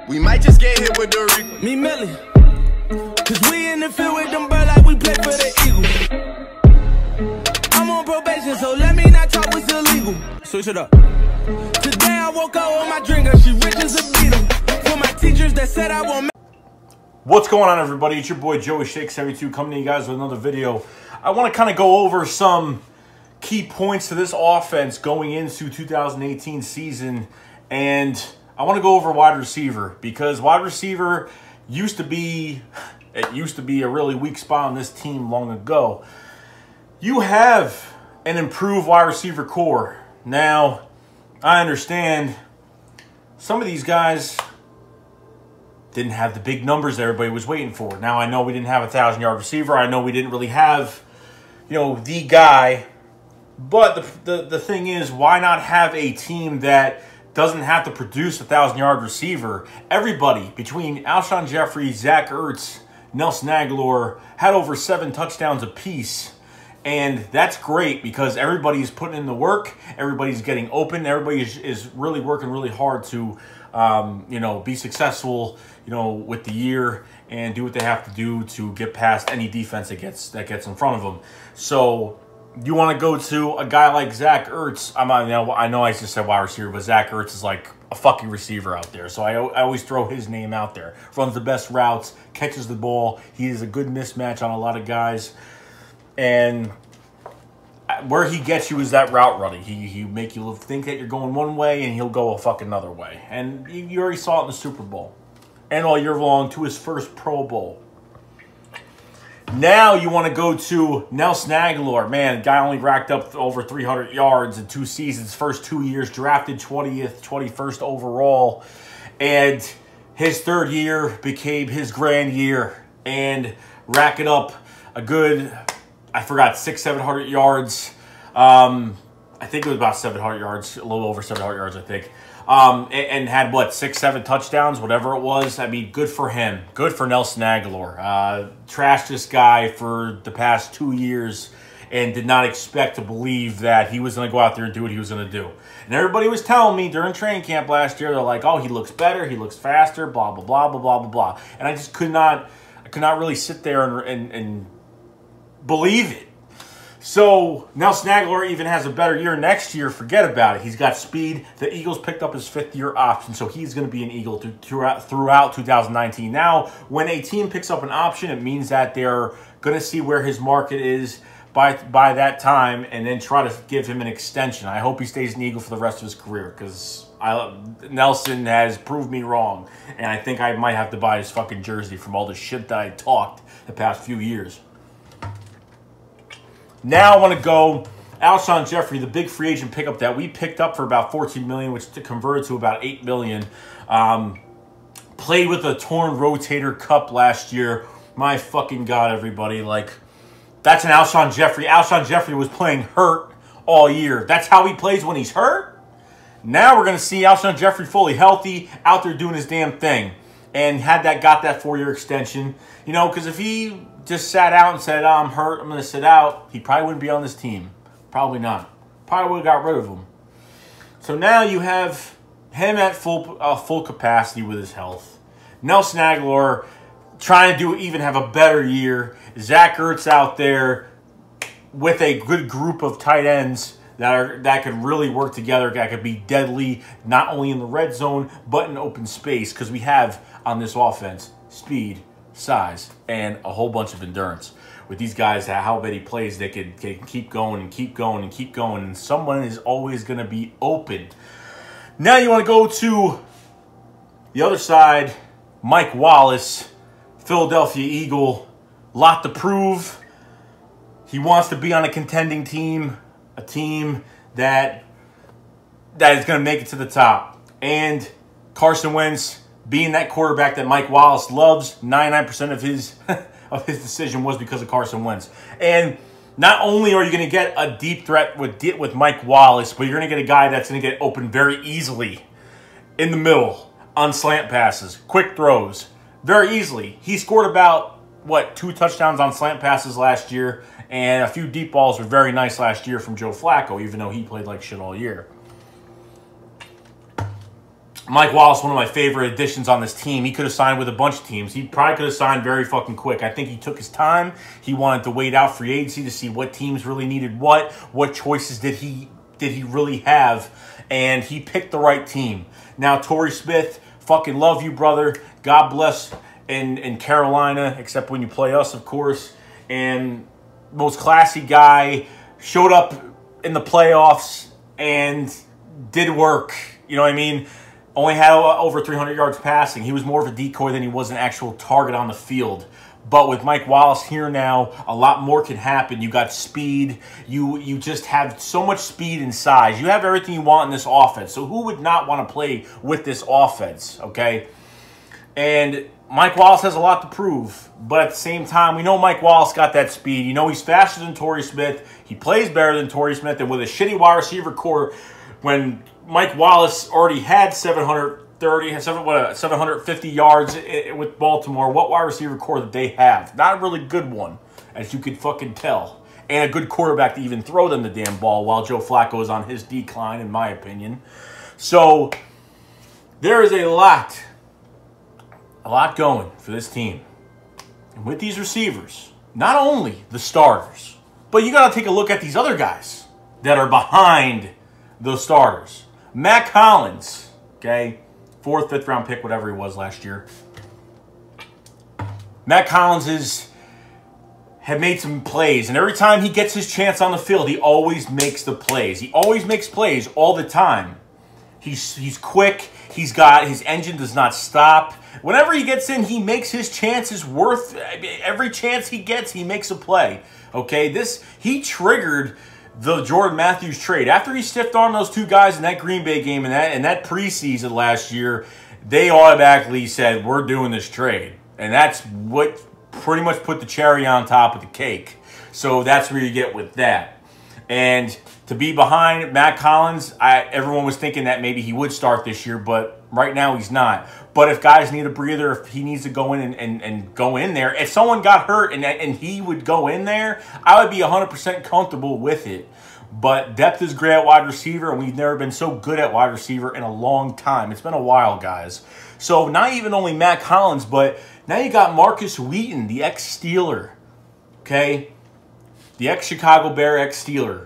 We might just get hit with the Rico. Me Millie. Cause we in the field with them bird like we play for the Eagles. I'm on probation, so let me not talk what's illegal. Switch it up. Today I woke up with my drinker, she rich as a beetle. For my teachers that said I won't. What's going on, everybody? It's your boy Joey Shake72 coming to you guys with another video. I want to kind of go over some key points to this offense going into 2018 season, and I want to go over wide receiver because wide receiver used to be a really weak spot on this team long ago. You have an improved wide receiver core. Now, I understand some of these guys didn't have the big numbers that everybody was waiting for. Now, I know we didn't have a 1,000-yard receiver. I know we didn't really have, the guy. But the thing is, why not have a team that doesn't have to produce a 1,000-yard receiver? Everybody between Alshon Jeffrey, Zach Ertz, Nelson Agholor had over 7 touchdowns apiece. And that's great because everybody's putting in the work. Everybody's getting open. Everybody is really working really hard to, be successful, with the year and do what they have to do to get past any defense that gets in front of them. So you want to go to a guy like Zach Ertz. I know I just said wide receiver, but Zach Ertz is like a fucking receiver out there. So I always throw his name out there. Runs the best routes, catches the ball. He is a good mismatch on a lot of guys. And where he gets you is that route running. He make you think that you're going one way, and he'll go a fucking other way. And you already saw it in the Super Bowl. And all year long to his first Pro Bowl. Now you want to go to Nelson Agholor. Man, the guy only racked up over 300 yards in 2 seasons. First 2 years, drafted 20th, 21st overall. And his third year became his grand year. And racking up a good, 600-700 yards. I think it was about 700 yards, a little over 700 yards, I think. And had, 6-7 touchdowns, whatever it was. I mean, good for him. Good for Nelson Agholor. Trashed this guy for the past 2 years and did not expect to believe that he was going to go out there and do what he was going to do. And everybody was telling me during training camp last year, they're like, oh, he looks better, he looks faster, blah, blah, blah, blah, blah, blah, blah. And I just could not really sit there and believe it. So Nelson Agholor even has a better year next year. Forget about it. He's got speed. The Eagles picked up his 5th-year option, so he's going to be an Eagle throughout 2019. Now, when a team picks up an option, it means that they're going to see where his market is by that time and then try to give him an extension. I hope he stays an Eagle for the rest of his career because Nelson has proved me wrong, and I think I might have to buy his fucking jersey from all the shit that I talked the past few years. Now I want to go Alshon Jeffrey, the big free agent pickup that we picked up for about $14 million, which converted to about $8 million. Played with a torn rotator cuff last year. My fucking God, everybody. That's an Alshon Jeffrey. Alshon Jeffrey was playing hurt all year. That's how he plays when he's hurt. Now we're going to see Alshon Jeffrey fully healthy, out there doing his damn thing. And got that 4-year extension. Because if he just sat out and said, oh, I'm hurt, I'm going to sit out, he probably wouldn't be on this team. Probably not. Probably would have got rid of him. So now you have him at full capacity with his health. Nelson Agholor trying to even have a better year. Zach Ertz out there with a good group of tight ends that could really work together, that could be deadly, not only in the red zone, but in open space, because we have on this offense speed, size, and a whole bunch of endurance. With these guys, how many plays they can keep going and keep going and keep going, and someone is always going to be open. Now you want to go to the other side, Mike Wallace, Philadelphia Eagle, lot to prove. He wants to be on a contending team, a team that is going to make it to the top. And Carson Wentz, being that quarterback that Mike Wallace loves, 99% of his decision was because of Carson Wentz. And not only are you going to get a deep threat with Mike Wallace, but you're going to get a guy that's going to get open very easily in the middle on slant passes, quick throws, very easily. He scored about, 2 touchdowns on slant passes last year, and a few deep balls were very nice last year from Joe Flacco, even though he played like shit all year. Mike Wallace, one of my favorite additions on this team. He could have signed with a bunch of teams. He probably could have signed very fucking quick. I think he took his time. He wanted to wait out free agency to see what teams really needed what choices did he really have, and he picked the right team. Now, Torrey Smith, fucking love you, brother. God bless in Carolina, except when you play us, of course. And most classy guy, showed up in the playoffs and did work. You know what I mean? Only had over 300 yards passing. He was more of a decoy than he was an actual target on the field. But with Mike Wallace here now, a lot more can happen. You got speed. You just have so much speed and size. You have everything you want in this offense. So who would not want to play with this offense, okay? And Mike Wallace has a lot to prove. But at the same time, we know Mike Wallace got that speed. You know he's faster than Torrey Smith. He plays better than Torrey Smith. And with a shitty wide receiver core, when Mike Wallace already had 750 yards with Baltimore, what wide receiver core did they have? Not a really good one, as you could fucking tell. And a good quarterback to even throw them the damn ball while Joe Flacco is on his decline, in my opinion. So there is a lot going for this team. And with these receivers, not only the starters, but you got to take a look at these other guys that are behind those starters. Matt Collins, okay, 4th, 5th round pick, whatever he was last year. Matt Collins had made some plays, and every time he gets his chance on the field, he always makes the plays. He always makes plays all the time. He's quick. He's got his engine does not stop. Whenever he gets in, he makes his chances worth. Every chance he gets, he makes a play. Okay, he triggered the Jordan Matthews trade. After he stiffed on those two guys in that Green Bay game and that preseason last year, they automatically said, we're doing this trade. And that's what pretty much put the cherry on top of the cake. So that's where you get with that. And to be behind Matt Collins, everyone was thinking that maybe he would start this year, but right now he's not. But if guys need a breather, if he needs to go in and go in there, if someone got hurt and he would go in there, I would be 100% comfortable with it. But depth is great at wide receiver, and we've never been so good at wide receiver in a long time. It's been a while, guys. So not even only Matt Collins, but now you got Marcus Wheaton, the ex-Steeler, okay? The ex-Chicago Bear, ex-Steeler.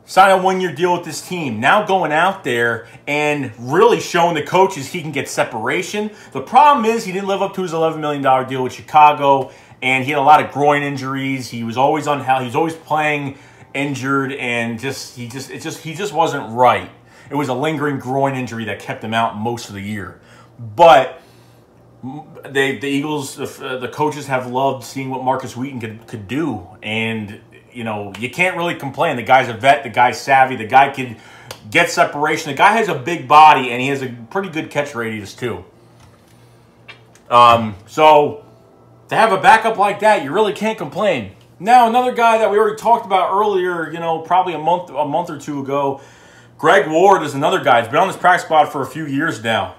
Signed a one-year deal with this team. Now going out there and really showing the coaches he can get separation. The problem is he didn't live up to his $11 million deal with Chicago, and he had a lot of groin injuries. He was always on hell. He was always playing injured, and he just wasn't right. It was a lingering groin injury that kept him out most of the year. But the Eagles, the coaches have loved seeing what Marcus Wheaton could do, and you know, you can't really complain. The guy's a vet. The guy's savvy. The guy can get separation. The guy has a big body, and he has a pretty good catch radius, too. So, to have a backup like that, you really can't complain. Now, another guy that we already talked about earlier, you know, probably a month or two ago, Greg Ward is another guy. He's been on this practice squad for a few years now.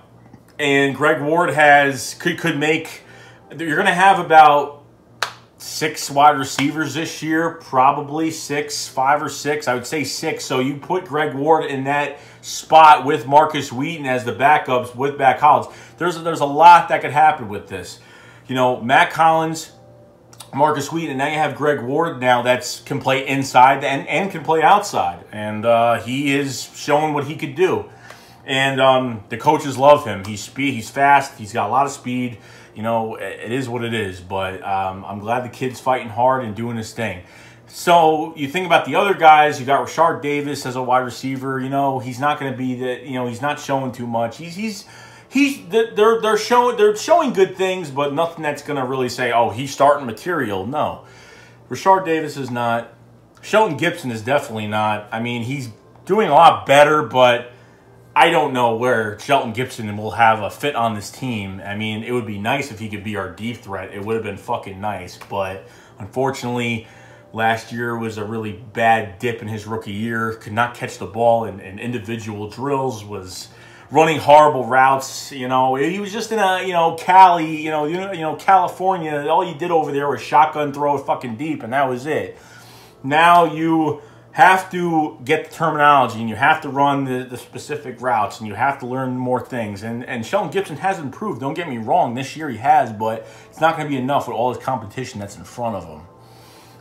And Greg Ward could make, you're going to have about 6 wide receivers this year, probably 5 or 6. I would say 6. So you put Greg Ward in that spot with Marcus Wheaton as the backups with Matt Collins. There's a lot that could happen with this. You know, Matt Collins, Marcus Wheaton, and now you have Greg Ward now that can play inside and can play outside. And he is showing what he could do. And the coaches love him. He's fast. He's got a lot of speed. You know, it is what it is, but I'm glad the kid's fighting hard and doing his thing. So you think about the other guys. You got Rashard Davis as a wide receiver. You know, he's not going to be he's not showing too much. They're showing good things, but nothing that's going to really say, oh, he's starting material. No, Rashard Davis is not. Shelton Gibson is definitely not. I mean, he's doing a lot better, but I don't know where Shelton Gibson will have a fit on this team. I mean, it would be nice if he could be our deep threat. It would have been fucking nice. But unfortunately, last year was a really bad dip in his rookie year. Could not catch the ball in individual drills. Was running horrible routes. You know, he was just in a Cali, California. All you did over there was shotgun throw it fucking deep, and that was it. Now you have to get the terminology, and you have to run the specific routes, and you have to learn more things. And Sheldon Gibson has improved. Don't get me wrong. This year he has, but it's not going to be enough with all his competition that's in front of him.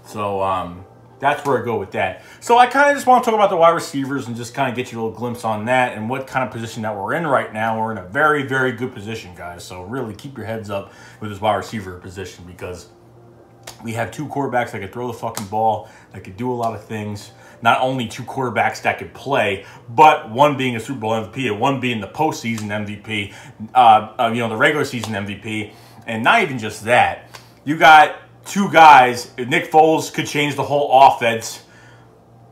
So that's where I go with that. So I kind of just want to talk about the wide receivers and just kind of get you a little glimpse on that and what kind of position that we're in right now. We're in a very, very good position, guys. So really keep your heads up with this wide receiver position, because we have two quarterbacks that could throw the fucking ball, that could do a lot of things. Not only two quarterbacks that could play, but one being a Super Bowl MVP and one being the postseason MVP, the regular season MVP. And not even just that. You got two guys. Nick Foles could change the whole offense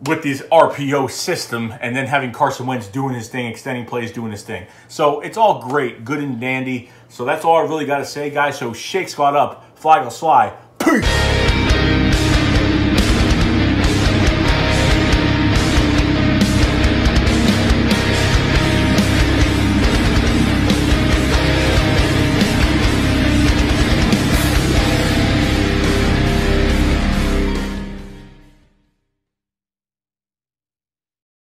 with this RPO system, and then having Carson Wentz doing his thing, extending plays, doing his thing. So it's all great, good and dandy. So that's all I really got to say, guys. So Shake Squad up, Fly Go Sly.